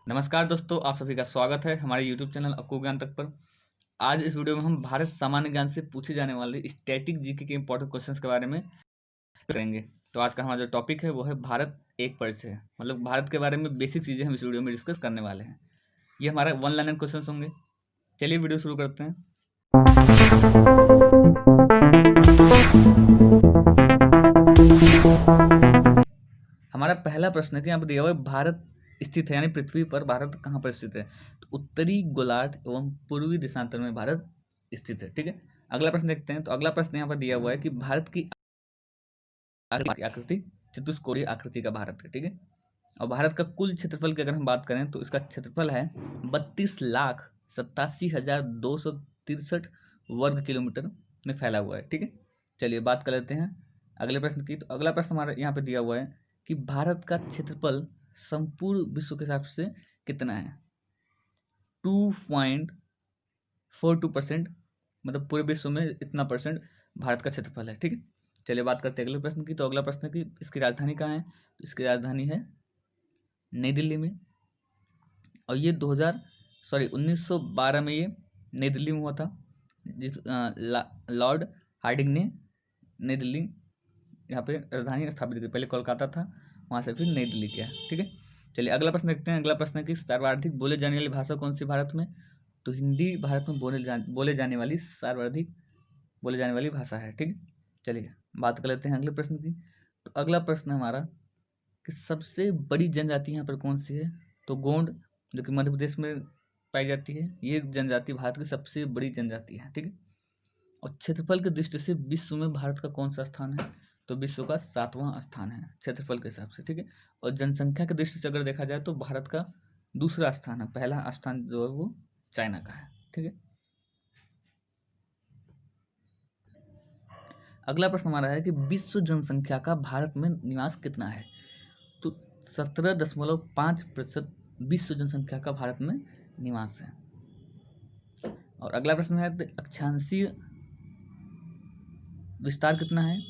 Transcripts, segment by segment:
नमस्कार दोस्तों, आप सभी का स्वागत है हमारे यूट्यूब चैनल अक्कू ज्ञान तक पर। आज इस वीडियो में हम भारत सामान्य ज्ञान से पूछे जाने वाले स्टैटिक जीके के इंपॉर्टेंट क्वेश्चंस के बारे में करेंगे। तो आज का हमारा जो टॉपिक है वो है भारत एक परिचय, मतलब भारत के बारे में बेसिक चीज़ें हम इस वीडियो में डिस्कस करने वाले हैं। ये हमारा वन लाइनर क्वेश्चन होंगे। चलिए वीडियो शुरू करते हैं। हमारा पहला प्रश्न है कि यहाँ पर दिया हुआ है भारत स्थित है, यानी पृथ्वी पर भारत कहाँ पर स्थित है। तो उत्तरी गोलार्ध एवं पूर्वी देशांतर में भारत स्थित है। ठीक है, अगला प्रश्न देखते हैं। तो अगला प्रश्न यहाँ पर दिया हुआ है कि भारत की आकृति चतुष्कोणीय आकृति का भारत है। ठीक है, और भारत का कुल क्षेत्रफल की अगर हम बात करें तो इसका क्षेत्रफल है 32,87,263 वर्ग किलोमीटर में फैला हुआ है। ठीक है, चलिए बात कर लेते हैं अगले प्रश्न की। तो अगला प्रश्न हमारा यहाँ पे दिया हुआ है कि भारत का क्षेत्रफल संपूर्ण विश्व के हिसाब से कितना है। 2.42%, मतलब पूरे विश्व में इतना परसेंट भारत का क्षेत्रफल है। ठीक है, चलिए बात करते हैं अगले प्रश्न की। तो अगला प्रश्न है कि इसकी राजधानी कहाँ है। तो इसकी राजधानी है नई दिल्ली में, और ये 1912 में ये नई दिल्ली में हुआ था, जिस लॉर्ड हार्डिंग ने नई दिल्ली यहाँ पे राजधानी स्थापित की। पहले कोलकाता था, वहाँ से फिर नई दिल्ली किया। ठीक है, चलिए अगला प्रश्न देखते हैं। अगला प्रश्न है कि सर्वाधिक बोले जाने वाली भाषा कौन सी भारत में। तो हिंदी भारत में बोले जाने वाली सर्वाधिक बोले जाने वाली भाषा है। ठीक है, चलिए बात कर लेते हैं अगले प्रश्न की। तो अगला प्रश्न हमारा कि सबसे बड़ी जनजाति यहाँ पर कौन सी है। तो गोंड, जो कि मध्य प्रदेश में पाई जाती है, ये जनजाति भारत की सबसे बड़ी जनजाति है। ठीक है, और क्षेत्रफल की दृष्टि से विश्व में भारत का कौन सा स्थान है। तो विश्व का 7वां स्थान है क्षेत्रफल के हिसाब से। ठीक है, और जनसंख्या की दृष्टि से अगर देखा जाए तो भारत का दूसरा स्थान है, पहला स्थान जो है वो चाइना का है। ठीक है, अगला प्रश्न हमारा है कि विश्व जनसंख्या का भारत में निवास कितना है। तो 17.5% विश्व जनसंख्या का भारत में निवास है। और अगला प्रश्न है कि अक्षांशीय विस्तार कितना है।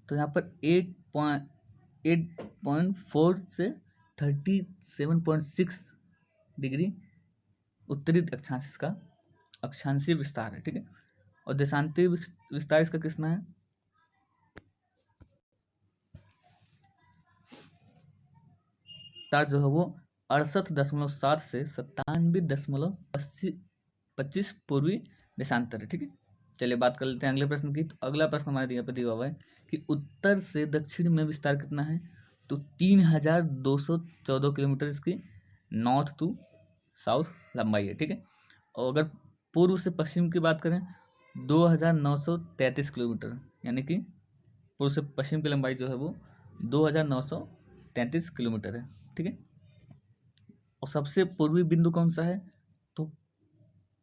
तो यहाँ पर 8.4 से 37.6 डिग्री उत्तरी अक्षांश का अक्षांशीय विस्तार है। ठीक है, और देशांतीय विस्तार इसका कितना है। जो है वो 68.7 से 97.25 पूर्वी देशांतर है। ठीक है, चलिए बात कर लेते हैं अगले प्रश्न की। तो अगला प्रश्न हमारे यहाँ पर दिया हुआ है कि उत्तर से दक्षिण में विस्तार कितना है। तो 3,214 किलोमीटर इसकी नॉर्थ टू साउथ लंबाई है। ठीक है, और अगर पूर्व से पश्चिम की बात करें 2,933 किलोमीटर, यानी कि पूर्व से पश्चिम की लंबाई जो है वो 2,933 किलोमीटर है। ठीक है, और सबसे पूर्वी बिंदु कौन सा है। तो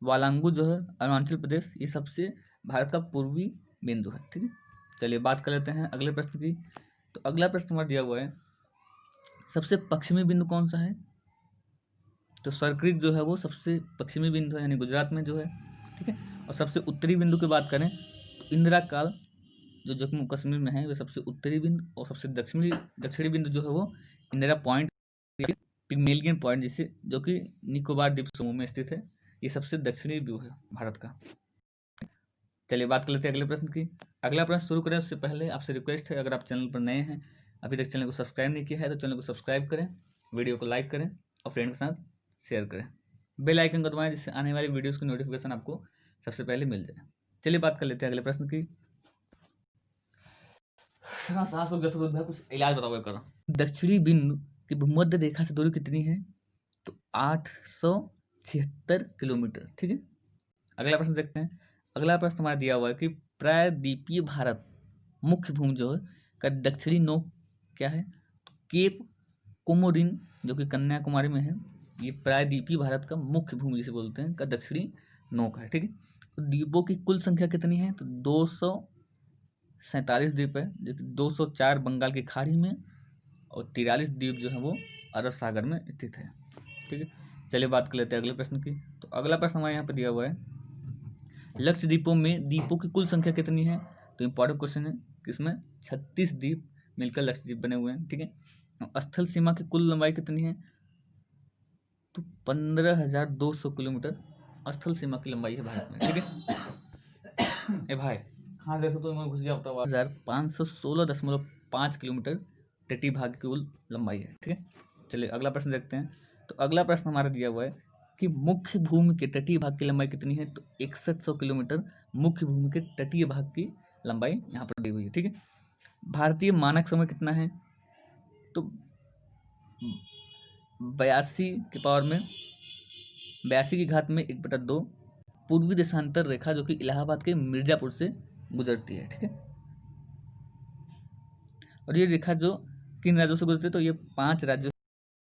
वालांगू जो है अरुणाचल प्रदेश, ये सबसे भारत का पूर्वी बिंदु है। ठीक है, चलिए बात कर लेते हैं अगले प्रश्न की। तो अगला प्रश्न हमारा दिया हुआ है सबसे पश्चिमी बिंदु कौन सा है। तो सरक्रिक जो है वो सबसे पश्चिमी बिंदु है, यानी गुजरात में जो है। ठीक है, और सबसे उत्तरी बिंदु की बात करें तो इंदिरा काल जो जम्मू कश्मीर में है, वे सबसे उत्तरी बिंदु, और सबसे दक्षिणी बिंदु जो है वो इंदिरा पॉइंट, पिग्मेलियन पॉइंट जिसे, जो कि निकोबार द्वीप समूह में स्थित है, ये सबसे दक्षिणी व्यू है भारत का। चलिए बात कर लेते हैं अगले प्रश्न की। अगला प्रश्न शुरू करें उससे पहले आपसे रिक्वेस्ट है, अगर आप चैनल पर नए हैं, अभी तक चैनल को सब्सक्राइब नहीं किया है तो चैनल को सब्सक्राइब करें, वीडियो को लाइक करें और फ्रेंड के साथ शेयर करें। बेल आइकन को दबाएं जिससे आने वाली वीडियोस की नोटिफिकेशन आपको सबसे पहले मिल जाए। चलिए बात कर लेते हैं अगले प्रश्न की। सांस रुक जाता है, कुछ इलाज बताओ करो। दक्षिणी बिंदु की भूमध्य रेखा से दूरी कितनी है। तो 876 किलोमीटर। ठीक है, अगला प्रश्न देखते हैं। अगला प्रश्न हमारा दिया हुआ है कि प्रायद्वीपीय भारत मुख्य भूमि जो है का दक्षिणी नोक क्या है। तो केप कोमोरिन जो कि कन्याकुमारी में है, ये प्रायद्वीपीय भारत का मुख्य भूमि जिसे बोलते हैं का दक्षिणी नोक है। ठीक है, तो द्वीपों की कुल संख्या कितनी है। तो 247 द्वीप है, जो कि 204 बंगाल की खाड़ी में और 43 द्वीप जो है वो अरब सागर में स्थित है। ठीक है, चलिए बात कर लेते हैं अगले प्रश्न की। तो अगला प्रश्न हमारे यहाँ पर दिया हुआ है लक्षद्वीपों में द्वीपों की कुल संख्या कितनी है। तो इंपॉर्टेंट क्वेश्चन है, किसमें 36 द्वीप मिलकर लक्षद्वीप बने हुए हैं, ठीक है। स्थल सीमा की कुल लंबाई कितनी है, तो 15,200 किलोमीटर स्थल सीमा की लंबाई है भारत में, ठीक है। ए भाई, हाँ देखो तो मैं घुस गया, होता 1516.5 किलोमीटर तटीय भाग की कुल लंबाई है, ठीक है। चलिए अगला प्रश्न देखते हैं। तो अगला प्रश्न हमारा दिया हुआ है कि मुख्य भूमि के तटीय भाग की लंबाई कितनी है, तो 6100 किलोमीटर मुख्य भूमि के तटीय भाग की लंबाई यहाँ पर दी हुई है, ठीक है। भारतीय मानक समय कितना है, तो 82 के पावर में 82 की घात में 1/2 पूर्वी देशांतर रेखा जो कि इलाहाबाद के मिर्जापुर से गुजरती है, ठीक है। और ये रेखा जो किन राज्यों से गुजरती है, तो ये 5 राज्यों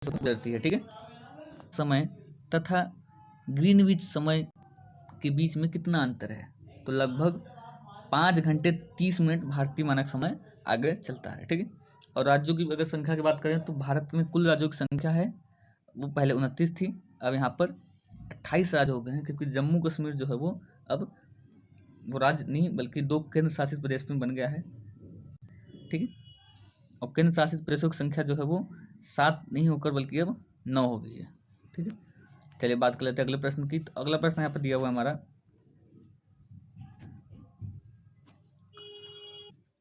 से गुजरती है, ठीक है। समय तथा ग्रीनविच समय के बीच में कितना अंतर है, तो लगभग 5 घंटे 30 मिनट भारतीय मानक समय आगे चलता है, ठीक है। और राज्यों की अगर संख्या की बात करें तो भारत में कुल राज्यों की संख्या है वो पहले 29 थी, अब यहाँ पर 28 राज्य हो गए हैं, क्योंकि जम्मू कश्मीर जो है वो अब वो राज्य नहीं बल्कि 2 केंद्र शासित प्रदेश में बन गया है, ठीक है। और केंद्र शासित प्रदेशों की संख्या जो है वो 7 नहीं होकर बल्कि अब 9 हो गई है, ठीक है। चलिए बात कर लेते हैं अगले प्रश्न की। तो अगला प्रश्न यहाँ पर दिया हुआ है हमारा,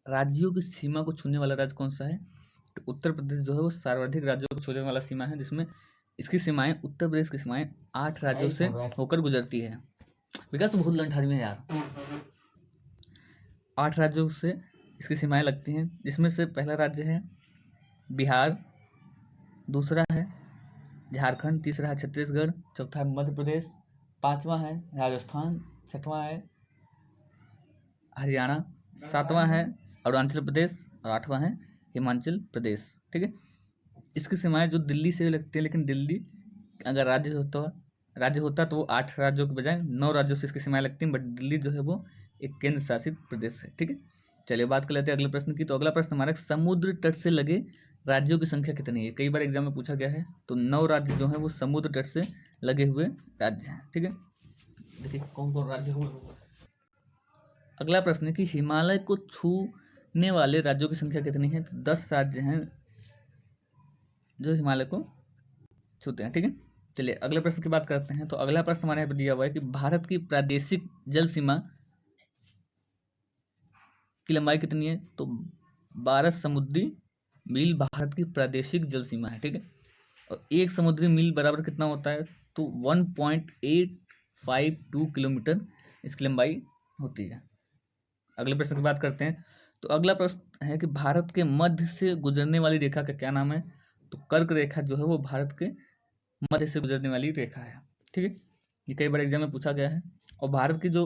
राज्यों की सीमा को छूने वाला राज्य कौन सा है, तो उत्तर प्रदेश जो है वो सर्वाधिक राज्यों को छूने वाला सीमा है, जिसमें इसकी सीमाएं, उत्तर प्रदेश की सीमाएं 8 राज्यों से होकर गुजरती है। विकास तो बहुत लंठारी में है यार, 8 राज्यों से इसकी सीमाएं लगती हैं, जिसमें से पहला राज्य है बिहार, दूसरा है झारखंड, तीसरा है छत्तीसगढ़, चौथा है मध्य प्रदेश, पांचवा है राजस्थान, छठवां है हरियाणा, सातवां है अरुणाचल प्रदेश और आठवां है हिमाचल प्रदेश, ठीक है। इसकी सीमाएं जो दिल्ली से भी लगती है, लेकिन दिल्ली अगर राज्य होता तो वो 8 राज्यों के बजाय 9 राज्यों से इसकी सीमाएं लगती हैं, बट दिल्ली जो है वो एक केंद्र शासित प्रदेश है, ठीक है। चलिए बात कर लेते हैं अगले प्रश्न की। तो अगला प्रश्न हमारा, समुद्र तट से लगे राज्यों की संख्या कितनी है, कई बार एग्जाम में पूछा गया है। तो 9 राज्य जो है वो समुद्र तट से लगे हुए राज्य हैं, ठीक है। देखिए कौन कौन राज्य हुए। अगला प्रश्न है कि हिमालय को छूने वाले राज्यों की संख्या कितनी है, तो 10 राज्य हैं जो हिमालय को छूते हैं, ठीक है। चलिए अगले प्रश्न की बात करते हैं। तो अगला प्रश्न हमारे यहाँ पे दिया हुआ है कि भारत की प्रादेशिक जल सीमा की लंबाई कितनी है, तो 12 समुद्री मील भारत की प्रादेशिक जल सीमा है, ठीक है। और 1 समुद्री मील बराबर कितना होता है, तो 1.852 किलोमीटर इसकी लंबाई होती है। अगले प्रश्न की बात करते हैं। तो अगला प्रश्न है कि भारत के मध्य से गुजरने वाली रेखा का क्या नाम है, तो कर्क रेखा जो है वो भारत के मध्य से गुजरने वाली रेखा है, ठीक है। ये कई बार एग्जाम में पूछा गया है। और भारत की जो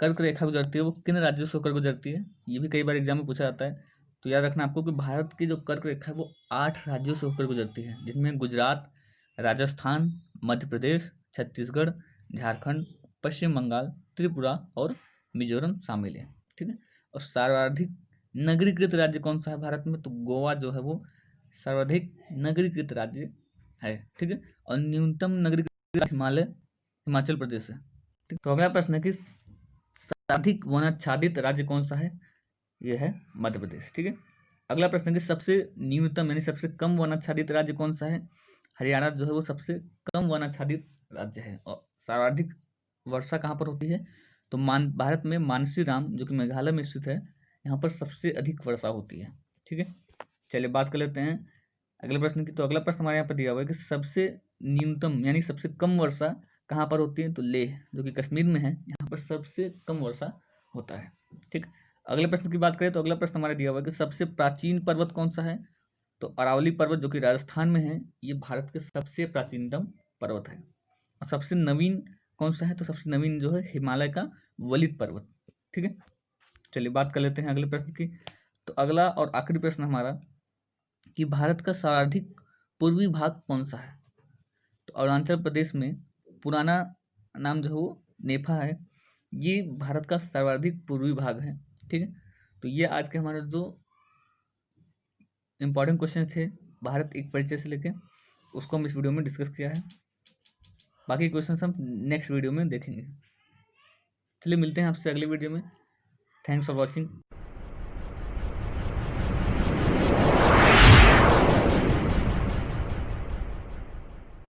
कर्क रेखा गुजरती है वो किन राज्यों से होकर गुजरती है, ये भी कई बार एग्जाम में पूछा जाता है। तो याद रखना आपको कि भारत की जो कर्क रेखा है वो 8 राज्यों से होकर गुजरती है, जिनमें गुजरात, राजस्थान, मध्य प्रदेश, छत्तीसगढ़, झारखंड, पश्चिम बंगाल, त्रिपुरा और मिजोरम शामिल है, ठीक है। और सर्वाधिक नगरीकृत राज्य कौन सा है भारत में, तो गोवा जो है वो सर्वाधिक नगरीकृत राज्य है, ठीक है। और न्यूनतम नगरीकृत हिमाचल प्रदेश है, ठीक। तो अगला प्रश्न है कि सर्वाधिक वनाच्छादित राज्य कौन सा है, यह है मध्य प्रदेश, ठीक है। अगला प्रश्न है कि सबसे न्यूनतम यानी सबसे कम वनाच्छादित राज्य कौन सा है, हरियाणा जो है वो सबसे कम वनाच्छादित राज्य है। और सर्वाधिक वर्षा कहाँ पर होती है, तो भारत में मानसीराम जो कि मेघालय में स्थित है, यहाँ पर सबसे अधिक वर्षा होती है, ठीक है। चलिए बात कर लेते हैं अगले प्रश्न की। तो अगला प्रश्न हमारे यहाँ पर दिया हुआ है कि सबसे न्यूनतम यानी सबसे कम वर्षा कहाँ पर होती है, तो लेह जो कि कश्मीर में है, यहाँ पर सबसे कम वर्षा होता है, ठीक। अगले प्रश्न की बात करें तो अगला प्रश्न हमारे दिया हुआ है कि सबसे प्राचीन पर्वत कौन सा है, तो अरावली पर्वत जो कि राजस्थान में है, ये भारत के सबसे प्राचीनतम पर्वत है। और सबसे नवीन कौन सा है, तो सबसे नवीन जो है हिमालय का वलित पर्वत, ठीक है। चलिए बात कर लेते हैं अगले प्रश्न की। तो अगला और आखिरी प्रश्न हमारा कि भारत का सर्वाधिक पूर्वी भाग कौन सा है, तो अरुणाचल प्रदेश में पुराना नाम जो है वो नेफा है, ये भारत का सर्वाधिक पूर्वी भाग है, ठीक है। तो ये आज के हमारे जो इम्पोर्टेंट क्वेश्चन थे भारत एक परिचय से लेके, उसको हम इस वीडियो में डिस्कस किया है। बाकी क्वेश्चन हम नेक्स्ट वीडियो में देखेंगे। चलिए मिलते हैं आपसे अगले वीडियो में। Thanks for watching.